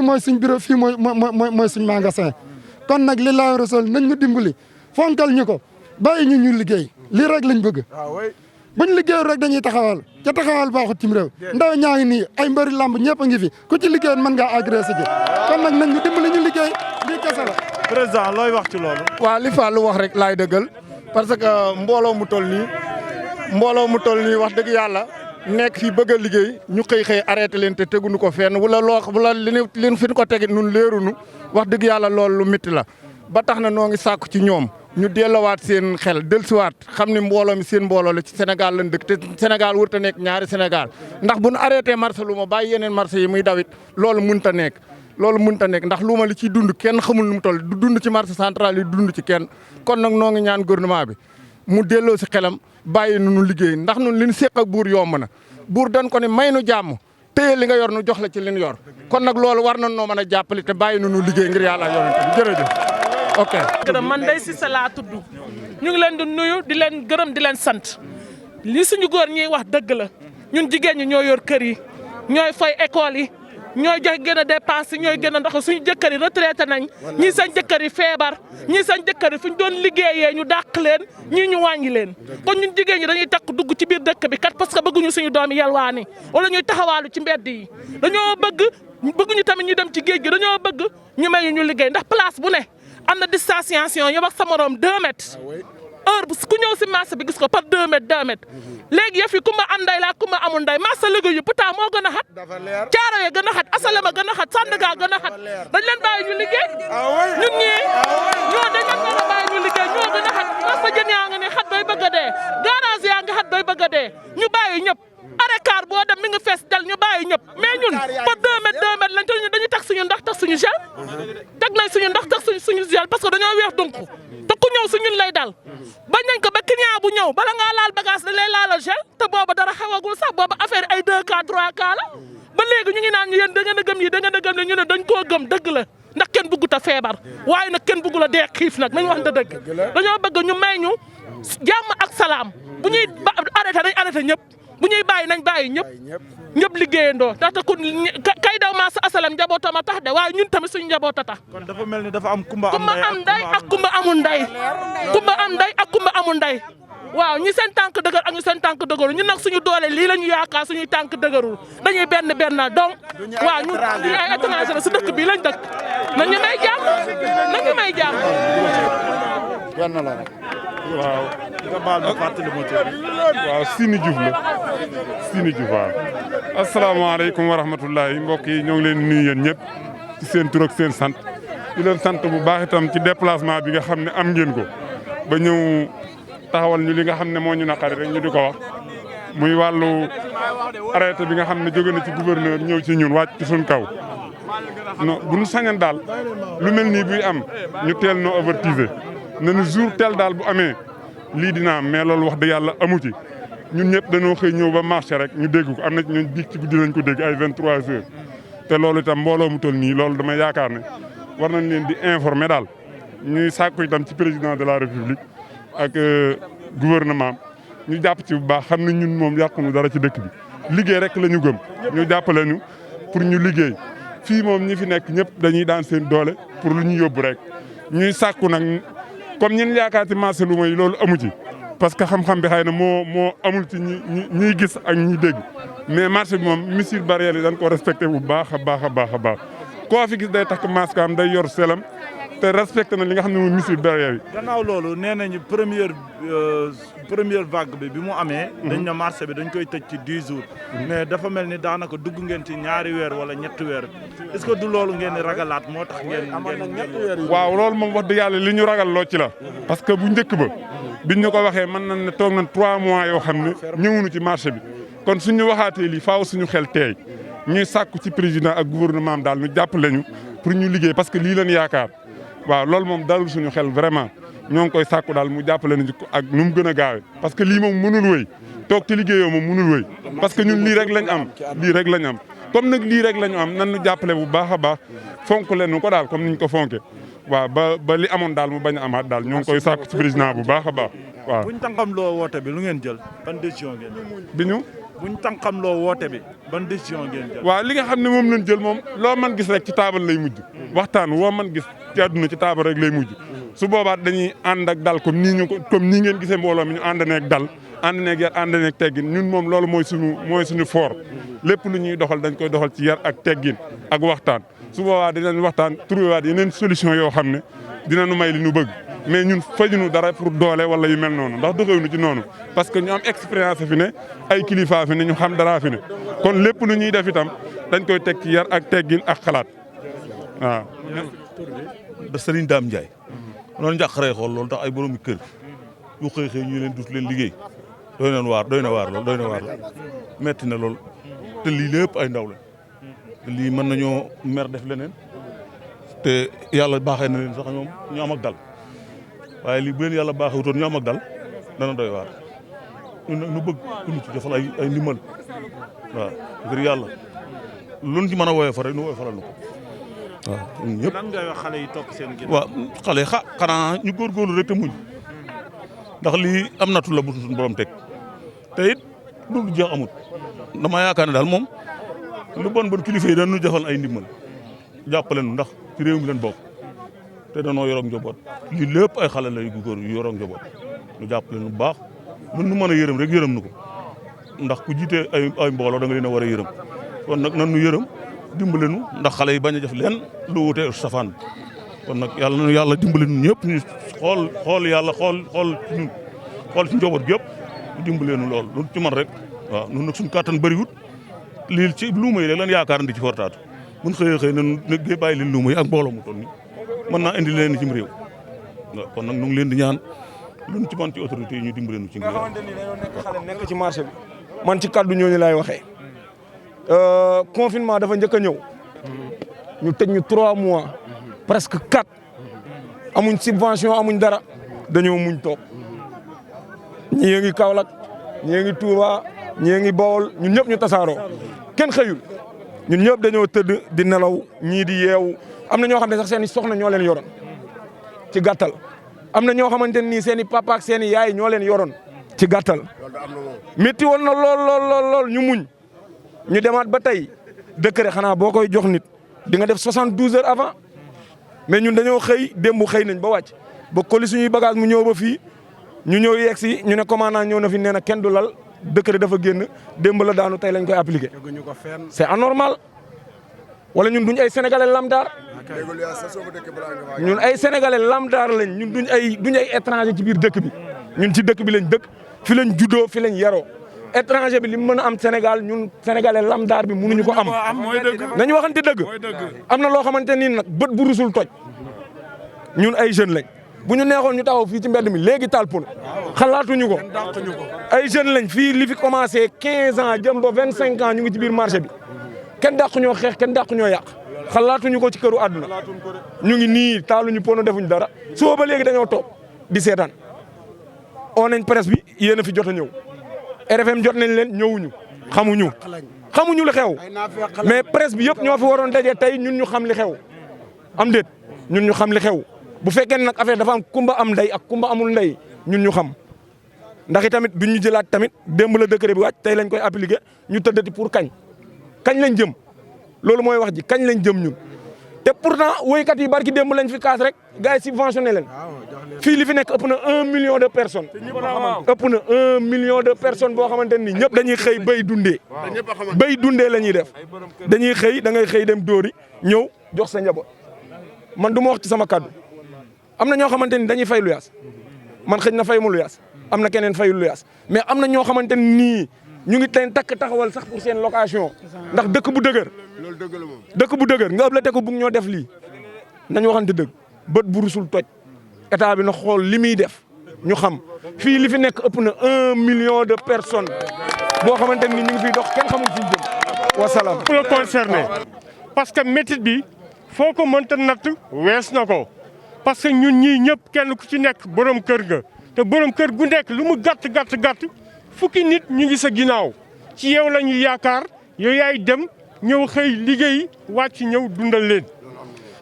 mooy suñ bureau fii mooy suñ magasin kon nag li laa rasol nañ ñu dimbali fonkal ñu ko bàyyi ñu liggéey lii rek lañ bëgg buñ liggéeyul rek dañuy taxawal ca taxawal baaxut cim réew ndaw ñaa ngi nii ay mbëri lamb ñëpp a ngi fi ku ci liggéeyoon mën ngaa agressé ji kon nag nañ ñu dimbali ñu liggéey lii kese la. président looy wax ci loolu. waaw li Fallou wax rek laay dëggal parce que mbooloo mu toll nii wax dëgg yàlla nekk fi bëgg a liggéey ñu xëy arrêté leen te teguñu ko fenn wala li fi ñu ko tegi nun leerunu wax dëgg yàlla loolu lu métti la ba tax na noo ngi sàkku ci ñoom ñu delluwaat seen xel dellusiwaat xam ne mbooloo mi seen mbooloo la ci Sénégal lañ dëkk te Sénégal warut a nekk ñaari Sénégal ndax bu ñu arrêté marché luuma bàyyi yeneen marché yi muy dawit loolu mënut a nekk. ndax luuma li ciy dund kenn xamul nu mu toll du dund ci marché central yi dund ci kenn kon nag noo ngi ñaan gouvernement bi mu delloo si xelam bàyyi nu liggéey ndax nun li ñu séq ak buur yomb na buur dañ ko ne may nu jàmm téye li nga yor nu jox la ci li ñu yor kon nag loolu war nañ noo mën a jàppale te bàyyi nu liggéey ngir yàlla yonent bi jërëjëf ok. man Ndeye Cissé laa tudd ñu ngi leen di nuyu di leen gërëm di leen sant li suñu góor ñiy wax dëgg la ñun jigéen ñi ñoo yor kër yi ñooy fay école yi ñooy jox gën a dépense ñooy gën a ndox suñu jëkkër yi retraité nañ ñii seen jëkkër yi feebar ñii seen jëkkër yi fu ñu doon liggéeyee ñu dàq leen ñii ñu wàññi leen kon ñun jigéen ñi dañuy takk dugg ci biir dëkk bi kat parce que bëgguñu suñu doom yi yalwaani wala ñuy taxawaalu ci mbedd yi dañoo bëgguñu tamit ñu dem ci géej gi dañoo bëgg ñu may ñu liggéey ndax place bu ne am na distanciation yow ak sa morom 2 mètres heure bu ku ñëw si marché bi gis ko par 2 mètres 2 mètres léegi yëf yi kumba am nday la kumba amul nday marché liggéey yu pourtant moo gën a xat Caaroy gën a xat Asalema gën a xat Sandaga gën a xat dañ leen bàyyi ñu liggéey ñun ñii ñoo dañ leen war a bàyyi ñu liggéey ñoo gën a xat marché jën yaa nga ne xat bay bëgg a dee garage yaa nga xat bay bëgg a dee ñu bàyyi ñëpp arrêt car boo dem mi ngi fees del ñu bàyyi ñëpp mais ñun par 2 mètres 2 mètres lañ te dañuy teg suñu ndox teg suñu gel teg nañ suñu ndox teg suñu gel parce que dañoo weex donc te ku ñëw su ñun lay dal bañ nañ ko ba client bu ñëw bala ngaa laal bagage da lay laalal gel te booba dara xewagul sax booba affaire ay 2 cas 3 cas la ba léegi ñu ngi naan ñu yéen da ngeen a gëm yi da ngeen a gëm ne ñu ne dañ koo gëm dëgg la ndax kenn bëggut a feebar waaye nag kenn bëggul a dee xiif nag nañ wax dëgg dañoo bëgg ñu may ñu jàmm ak salaam bu ñuy arrêté nañ arrêté ñëpp bu ñuy bàyyi nañ bàyyi ñëpp liggéeyandoo ndaxte ku kay daw maa sa asalam njabootam a tax de waaye ñun tamit suñu njaboot a tax. kon dafa mel ni dafa am kumba am nday ak kumba amul nday kumba am nday ak kumba amul nday waaw ñi seen tànk dëgër ak ñu seen tànk dëgërul ñun nag suñu doole lii la ñu yaakaar suñuy tànk dëgërul dañuy benn donc waaw ñun ay étranger la si dëkk bii lañ dëkk nañu may jàmm nañu may jàmm. waaw nga baal ma fàttali ma tur waaw Sini Diouf la Sini Diouf waaw. asalaamaaleykum wa rahmatullahi mbokk yi ñoo ngi leen di nuyu yéen ñëpp ci seen tur ak seen sant di leen sant bu baax itam ci déplacement bi nga xam ne am ngeen ko ba ñëw taxawal ñu li nga xam ne moo ñu naqari rek ñu di ko wax muy wàllu arrêté bi nga xam ne jóge na ci gouverneur ñëw ci ñun wàcc ci suñ kaw. non bu ñu sañan daal lu mel nii buy am ñu teel noo avertiser ne nu jour tel daal bu amee lii dina am mais loolu wax dëgg yàlla amu ci ñun ñëpp dañoo xëy ñëw ba marché rek ñu dégg ko am na ñun biig ci guddi lañ ko dégg ay 23 heures te loolu itam mbooloo mu toll nii loolu dama yaakaar ne war nañ leen di informer daal ñuy sàkku itam ci président de la république ak gouvernement ñu jàpp ci bu baax xam ne ñun moom yàqunu dara ci dëkk bi liggéey rek la ñu gëm ñu jàppale ñu pour ñu liggéey fii moom ñi fi nekk ñëpp dañuy daan seen doole pour lu ñu yóbbu rek ñuy sàkku nag comme ñun yaakaar ci marché lu may loolu amu ci parce que xam-xam bi xëy na moo amul ci ñiy gis ak ñi dégg mais marché bi moom mesures barrières yi dañ ko respecté bu baax a baax a baax a baax koo fi gis day takk masque am day yor selam te respecté na li nga xam ne moom mesures barrières yi. gannaaw loolu nee nañu première vague bi mu amee. dañ na marché bi dañ koy tëj ci 10 jours. mais dafa mel ni daanaka dugg ngeen ci ñaari weer wala ñetti weer est-ce que du loolu ngeen di ragalaat moo tax ngeen. waaw loolu moom wax dëgg yàlla li ñu ragal loo ci la. parce que bu njëkk ba biñ ñu ko waxee mën nañ ne toog nañ 3 mois yoo xam ne ñëwuñu ci marché bi kon suñu waxaatee lii faaw suñu xel teey ñuy sàkku ci président ak gouvernement am daal ñu jàppale ñu pour ñu liggéey parce que lii lañ yaakaar waaw loolu moom dalul suñu xel vraiment ñoo ngi koy sàkku daal mu jàppale ñu ak nu mu gën a gaawee parce que lii moom mënul wëy toog ci liggéeyoo moom mënul wëy parce que ñun lii rek lañ am comme nag lii rek la ñu am nan ñu jàppale bu baax a baax fonk leen ko daal comme niñ ko fonke waaw ba li amoon daal mu bañ a amaat daal ñoo ngi koy sàkku ci président bu baax a baax waaw. buñ tànkam loo woote bi lu ngeen jël ban décision ngeen. bi ñu. buñ tànqamloo woote bi ban décision ngeen jël. waaw li nga xam ne moom lañ jël moom loo man gis rek ci taabal lay mujj waxtaan woo man gis ci àdduna ci taabal rek lay mujj su boobaa dañuy ànd ak dal comme nii ngeen gisee mbooloo mi ñu ànd neeg dal ànd neeg yar ànd neeg teggin ñun moom loolu mooy suñu fort lépp lu ñuy doxal dañ koy doxal ci yar ak teggin ak waxtaan su boobaa dinañ waxtaan trouvé waat yeneen solution yoo xam ne dinañu may li ñu bëgg mais ñun fajuñu dara pour doole wala yu mel noonu ndax doxewuñu ci noonu parce que ñu am expérience fi ne ay kilifa fi ne ñu xam dara fi ne kon lépp lu ñuy def itam dañ koy teg ci yar ak teggin ak xalaat waaw. da Serigne Dame Ndiaye. noonu njàqaree xool loolu tax ay borom kër yu xëy ñu leen dut leen liggéey doy na waar lool metti na lool te lii lépp ay ndaw la te lii mën nañoo mer def leneen te yàlla baaxee na leen sax ñoom ñu am ak dal waaye lii bu leen yàlla baaxee wutoon ñu am ak dal dana doy waar ñun nag ñu bëgg ku ñu ci defal ay ndimbal waaw ngir yàlla luñ ci mën a woyofal rek ñu woyofalal ñu ko waaw ñun ñëpp. lan ngay wax xale yi topp seen ginnaaw. waaw xale xanaa ñu góorgóorlu rek te muñ ndax lii am natu la bu suñu borom teg te it lu jeex amut dama yaakaar ne daal moom lu bon kilifa yi dañu defal ay ndimbal jàppale nu ndax ci réew mi leen bokk te danoo yoroog njaboot lii lépp ay xale la yu góor yu yoroog njaboot ñu jàppale nu bu baax mën nu mën a yërëm rek yërëm nu ko ndax ku jiite ay mbooloo da nga leen a war a yërëm kon nag nan nu yërëm dimbale nu ndax xale yi bañ a def leen lu wute safaan kon nag yàlla na yàlla dimbale nu ñëpp ñu xool yàlla xool ci njaboot gi yëpp ñu dimbale nu lool lu ci man rek waaw nun nag suñu kàttan bëriwut lii ci luuma yi rek lan yaakaar di ci fortaatu mun xëy nan ne bàyyi leen luuma yi ak mbooloo mu toll nii mën naa indi leen cim réew waaw kon nag ñu ngi leen di ñaan luñ ci man ci autorité yi ñu dimbale nu ci nga xamante ni dañoo nekk xale nekk ci marché bi man ci kaddu ñooñu laay waxee confinement dafa njëkk a ñëw ñu tëj ñu 3 mois presque 4 amuñ subvention amuñ dara dañoo muñ toog ñii ngi Kaolack ñii ngi Touba ñii ngi Bawol ñun ñëpp ñu tasaaroo kenn xëyul ñun ñëpp dañoo tëdd di nelaw ñii di yeewu am na ñoo xam ne sax seen i soxna ñoo leen yoroon ci gàttal am na ñoo xamante ni seen i papa ak seen i yaay ñoo leen yoroon ci gàttal métti woon na lool ñu muñ ñu demaat ba tey décret xanaa boo koy jox nit di nga def 72 heures avant mais ñun dañoo xëy démb xëy nañ ba wàcc ba koli suñuy bagage mu ñëw ba fii ñu ñëw yegg si ñu ne commandant ñëw na fi nee na kenn du lal décret dafa génn démb la daanu tey lañ koy appliqué. c'est anormal wala ñun duñ ay sénégalais lamdaar ñun ay sénégalais lamdaar lañ ñun duñ ay étranger ci biir dëkk bi ñun ci dëkk bi lañ dëkk fi lañ juddoo fi lañ yaroo étranger bi li mu mën a am Sénégal ñun sénégalais lamdaar bi mënuñu ko am. nañu waxante dëgg am na loo xamante ni nag bët bu rusul toj ñun ay jeunes lañ bu ñu neexoon ñu taxaw fii ci mbedd mi léegi taal pono xalaatuñu ko ay jeunes lañ fii li fi commencé 15 ans jëm ba 25 ans ñu ngi ci biir marché bi kenn dàqu ñoo xeex kenn dàqu ñoo yàq xalaatuñu ko ci këru àdduna ñu ngi nii taaluñu pono defuñu dara soo ba léegi dañoo toog di seetaan oo nañ presse bi yéen a fi jot a ñëw RFM jot nañ leen ñëwuñu xamuñu li xew mais presse bi yëpp ñoo fi waroon daje tey ñun ñu xam li xew am déet ñun ñu xam li xew bu fekkee nag affaire dafa am kumba am ndey ak kumba amul ndey ñun ñu xam ndax i tamit duñ ñu jëlaat tamit démb la décret bi wàcc tey lañ koy appliqué ñu tëddati pour kañ lañ jëm loolu mooy wax ji kañ lañ jëm ñun te pourtant woykat yi barki démb lañ fi kaas rek gars yi subventionné leen fii li fi nekk ëpp na 1 million de personnes ëpp na 1 million de personnes boo xamante ni ñëpp dañuy xëy bay dundee la ñuy def dañuy xëy da ngay xëy dem dóori ñëw jox sa njaboot man du ma wax ci sama kaddu am na ñoo xamante ni dañuy fay lu yaas man xëy na fay mu lu yaas am na keneen fayul lu yaas mais am na ñoo xamante ni ñu ngi teen takk taxawal sax pour seen location ndax dëkk bu dëgër nga ëpp la te ko bugg ñoo def lii nañu waxante dëgg bët bu rusul toj état bi na xool li muy def ñu xam fii li fi nekk ëpp na 1 million de personnes boo xamante ni ñu ngi fiy dox kenn xamul fi ñu jëm wasalaam. pour le concerné parce que métit bi foo ko mënta natt wees na ko parce que ñun ñii ñëpp kenn ku ci nekk borom kër ga te borom kër gu nekk lu mu gàtt fukki nit ñu ngi sa ginnaaw ci yow la ñu yaakaar yow yaay dem ñëw xëy liggéey wàcc ñëw dundal leen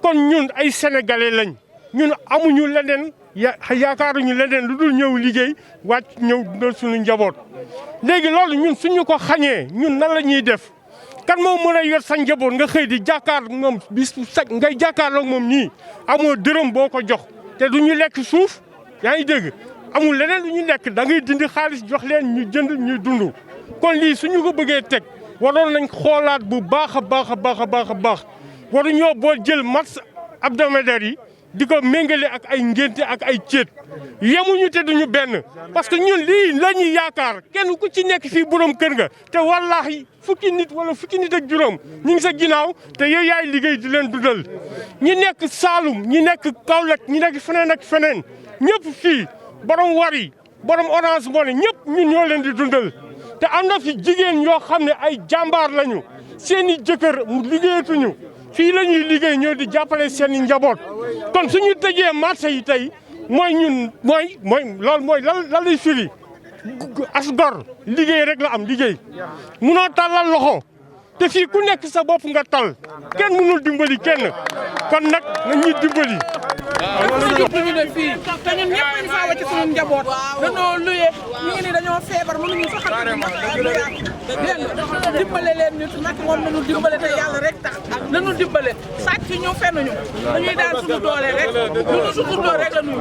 kon ñun ay sénégalais lañ ñun amuñu leneen yaakaaruñu leneen lu dul ñëw liggéey wàcc ñëw dundal suñu njaboot léegi loolu ñun suñu ko xañee ñun nan la ñuy def kan moo mën a yor sa njaboot nga xëy di jàkkaar moom bis sec ngay jàkkaarloog moom nii amoo dërëm boo ko jox te du ñu lekk suuf yaa ngi dégg amul leneen lu ñu lekk da ngay dindi xaalis jox leen ñu jënd ñu dund kon lii suñu ko bëggee teg waroon nañ xoolaat bu baax a baax a baax a baax a baax waruñoo boo jël masse hebdomadaire yi di ko méngale ak ay ngénte ak ay céet yemuñu te duñu benn parce que ñun lii la ñuy yaakaar kenn ku ci nekk fii borom kër nga te wallaahi fukki nit wala fukki nit ak juróom ñu ngi sa ginnaaw te yow yaay liggéey di leen dundal ñi nekk Saalum ñi nekk Kaolack ñi nekk feneen ak feneen ñëpp fii borom Wari borom Orange Money ñëpp ñun ñoo leen di dundal te am na fi jigéen yoo xam ne ay jàmbaar lañu seen i jëkkër mu liggéeyatuñu fii la ñuy liggéey ñoo di jàppale seen i njaboot kon suñu tëjee marché yi tey mooy ñun mooy loolu mooy lan lay firi as gor liggéey rek la am liggéey munoo tàllal loxo te fii ku nekk sa bopp nga tal kenn mënul dimbali kenn kon nag nañ ñuy dimbali. ñu ne fii te ñun ñëpp ñu faa wàcc suñu njaboot dañoo luye ñu ngi ni dañoo feebar mënuñu sax dimbale leen ñu nag moom nañu dimbale te yàlla rek tax nañu dimbale sàcc ñu fenn ñu dañuy daan suñu doole rek lu ñu suñu doole rek la ñu